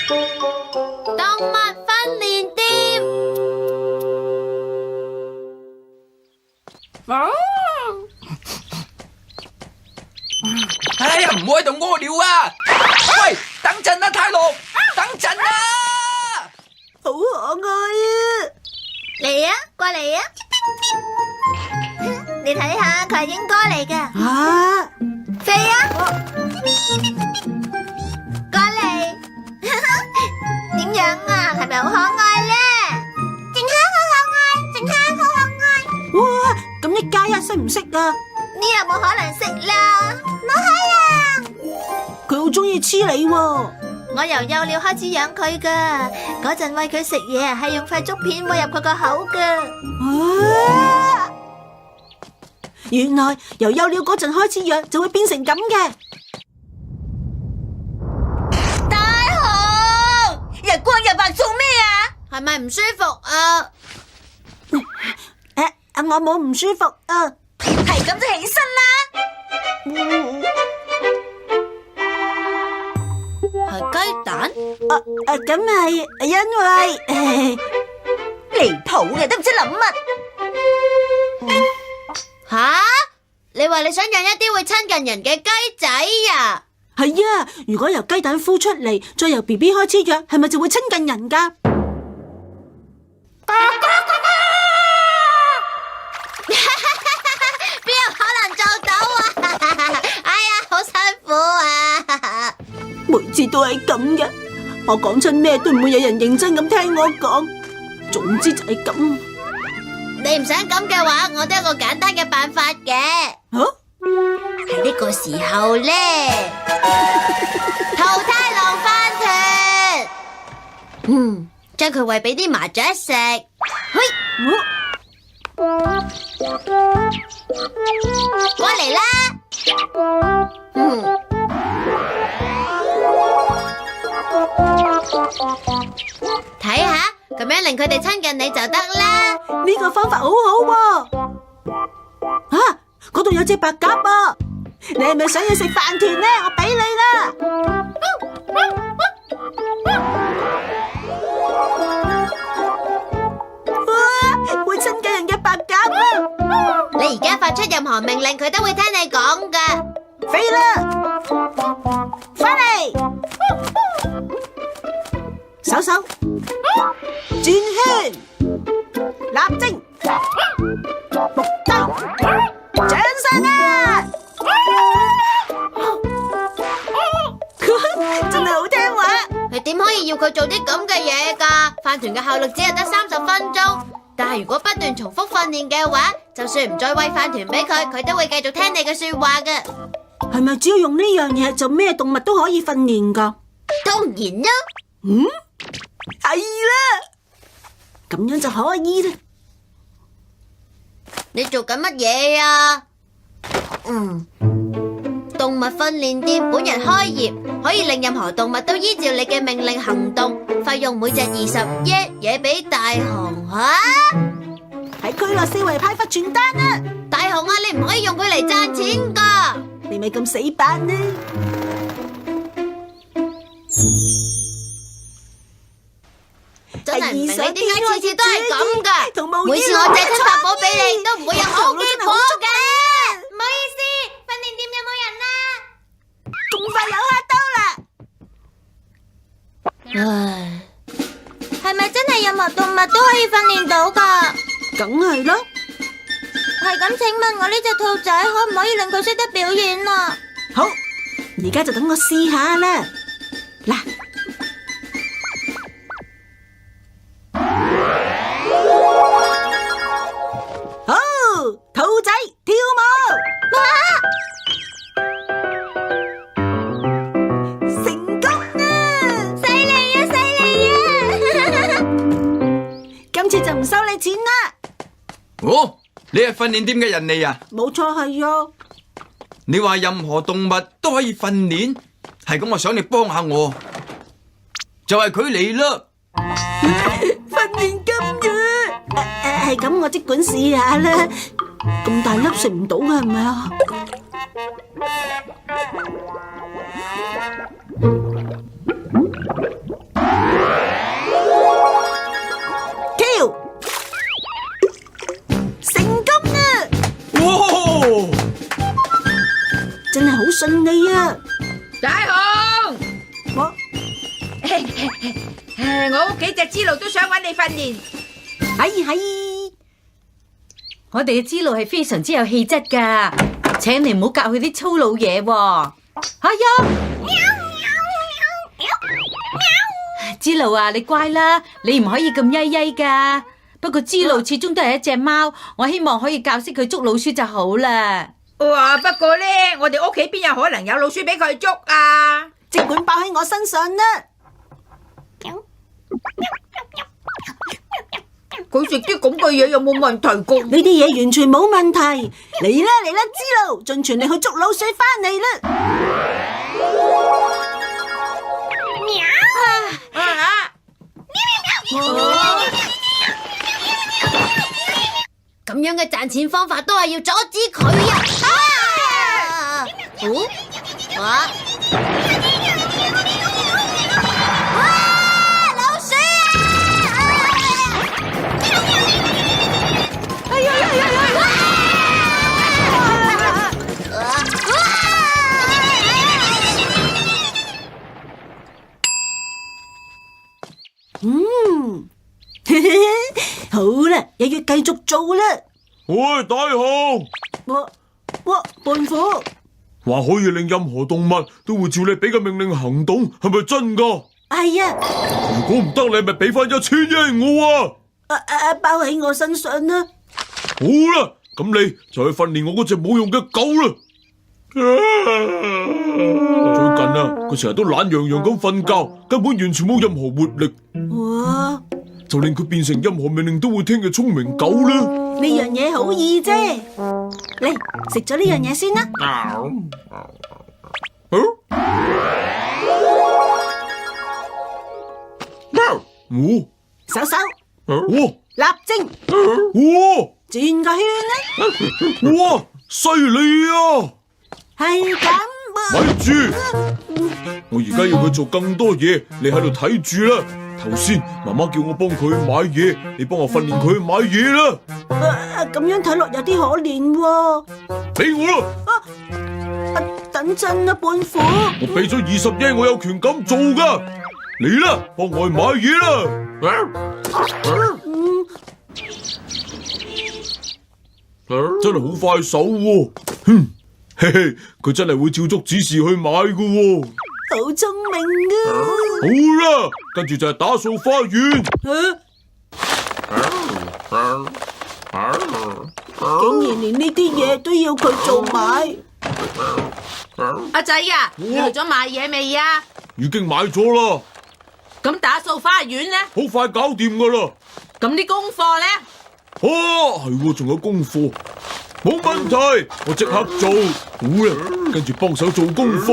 動物訓練店。哎呀，唔好喺度屙尿啊！喂，等陣啊，泰龍，等陣啊！好可愛啊！嚟啊，過嚟啊！你睇下，佢係鷹哥嚟噶。啊！飛啊！過嚟，點樣啊？係咪好可愛咧？靜香好可愛，靜香好可愛。哇！咁1+1識唔識啊？呢有冇可能識啦？冇可能。佢好中意黐你喎。我由幼鳥開始養佢噶，嗰陣餵佢食嘢係用塊竹片餵入佢個口噶。啊！原來由幼鳥嗰陣開始養就會變成咁嘅。大雄，日光日白做咩啊？係咪唔舒服啊？我冇唔舒服啊。係咁就起身啦。係雞蛋？咁係因為離譜嘅，都唔知諗乜。吓？你話你想養一啲會親近人嘅雞仔啊？係啊，如果由雞蛋孵出嚟，再由 BB 開始養，係咪就會親近人㗎？邊有可能做到啊？哎呀，好辛苦啊！每次都係咁嘅，我講親咩都唔會有人認真咁聽我講。總之就係咁。你唔想咁嘅話，我都有個簡單嘅辦法嘅。喺呢個時候咧，淘汰狼飯團，將佢餵俾啲麻雀食。嘿，過嚟啦！睇下，咁樣令佢哋親近你就得啦。呢個方法好好喎。嗰度有隻白鴿啊！你係咪想要食飯團呢？我俾你啦。哇！會親近人嘅白鴿啊！你而家發出任何命令，佢都會聽你講噶。飛啦！返嚟！手手轉圈，立正，伏低，掌上啊！真係好聽話。你點可以要佢做啲咁嘅嘢噶？飯團嘅效率只係得30分鐘，但係如果不斷重複訓練嘅話，就算唔再餵飯團俾佢，佢都會繼續聽你嘅說話嘅。係咪只要用呢樣嘢，就咩動物都可以訓練噶？當然啦。係啦，咁樣就可以啦。你做緊乜嘢啊？動物訓練店本日開業，可以令任何動物都依照你嘅命令行動，費用每隻20億，嘢俾大雄吓。喺區內四圍派發傳單啊！大雄啊，你唔可以用佢嚟賺錢噶。你咪咁死板呢？真係唔明你點解次次都係咁噶？每次我借出法寶俾你，都唔會有好結果嘅。唔好意思，訓練店有冇人啊？咁快有客到啦！唉，係咪真係任何動物都可以訓練到噶？梗係啦。係咁，請問我呢隻兔仔可唔可以令佢識得表演啊？好，而家就等我試下啦。嗱，好，兔仔跳舞，成功啊！犀利啊，犀利啊！今次就唔收你錢啦。哦，你係訓練店嘅人嚟啊？冇錯，係啊。你話任何動物都可以訓練，係咁，我想你幫下我，就係佢嚟啦。訓練金魚，係咁，我即管試下啦。咁大粒食唔到嘅係咪啊？順利啊！大雄，我我屋企隻知路都想揾你訓練。係，我哋嘅知路係非常之有氣質噶，請你唔好教佢啲粗魯嘢喎。係呀，知路啊，你乖啦，你唔可以咁曳曳噶。不過知路始終都係一隻貓，我希望可以教識佢捉老鼠就好啦。哇！不過呢，我哋屋企邊有可能有老鼠俾佢捉啊？即管包喺我身上啦。佢食啲咁嘅嘢有冇問題㗎？呢啲嘢完全冇問題。嚟啦，知路，盡全力去捉老鼠翻嚟啦！咁樣嘅賺錢方法都係要阻止佢啊！老鼠好啦，又要繼續做啦。喂，大雄，胖虎，話可以令任何動物都會照你俾嘅命令行動，係咪真噶？係啊，如果唔得，你咪俾翻1000英我啊！包喺我身上啦。好啦，咁你就去訓練我嗰隻冇用嘅狗啦。最近啊，佢成日都懶洋洋咁瞓覺，根本完全冇任何活力。哇！就令佢變成任何命令都會聽嘅聰明狗啦。呢樣嘢好易啫，嚟食咗呢樣嘢先啦。手手，立正，轉個圈啦。哇，犀利啊！係咁啊！咪住，我而家要佢做更多嘢，你喺度睇住啦。頭先媽媽叫我幫佢買嘢，你幫我訓練佢買嘢啦。咁樣睇落有啲可憐喎。俾我啦！等陣啦，胖虎。我俾咗20英，我有權咁做噶。嚟啦，幫我去買嘢啦！真係好快手喎。嘿嘿，佢真係會照足指示去買噶喎。好聰明啊！好啦，跟住就係打掃花園。竟然連呢啲嘢都要佢做埋。阿仔啊，你去咗買嘢未啊？已經買咗啦。咁打掃花園呢？好快搞掂噶啦。咁啲功課呢？係喎，仲有功課。冇問題，我即刻做。好啦，跟住幫手做功課。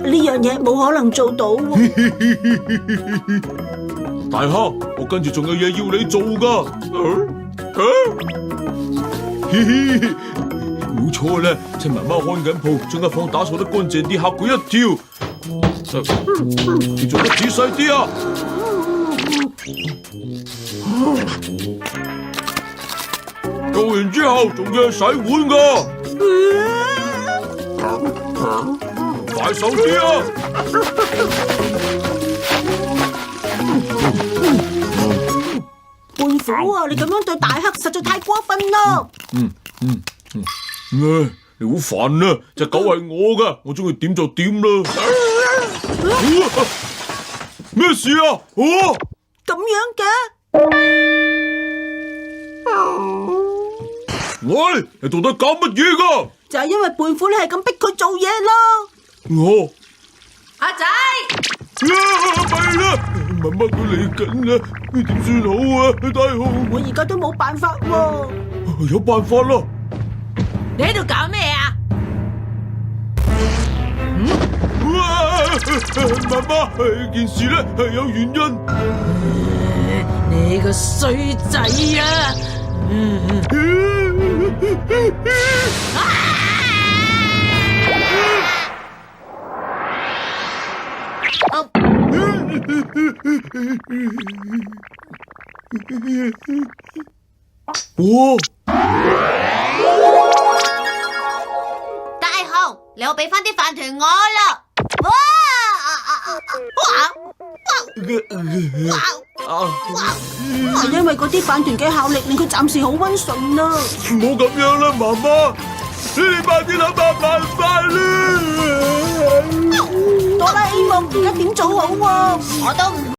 呢樣嘢冇可能做到喎。大蝦，我跟住仲有嘢要你做噶。冇錯啦，趁媽媽看緊鋪，將間房打掃得乾淨啲，嚇佢一跳。你做得仔細啲啊！做完之後仲要洗碗噶，快手啲啊！胖虎啊，你咁樣對大黑實在太過分啦！你好煩啊！隻狗係我噶，我中意點就點啦。咩事啊？咁樣嘅？喂，你到底搞乜嘢噶？就係因為胖虎你係咁逼佢做嘢咯。阿仔，咪啦！媽媽佢嚟緊啦，點算好啊？大雄，我而家都冇辦法喎。有辦法啦！你喺度搞咩啊？媽媽，件事咧係有原因。你個衰仔啊！哇！大雄，你又俾翻啲飯團我啦！哇！係因為嗰啲飯團嘅效力令佢暫時好溫順啦。唔好咁樣啦，媽媽，你哋快啲諗下辦法啦！哆啦 A 夢而家點做好啊？我都唔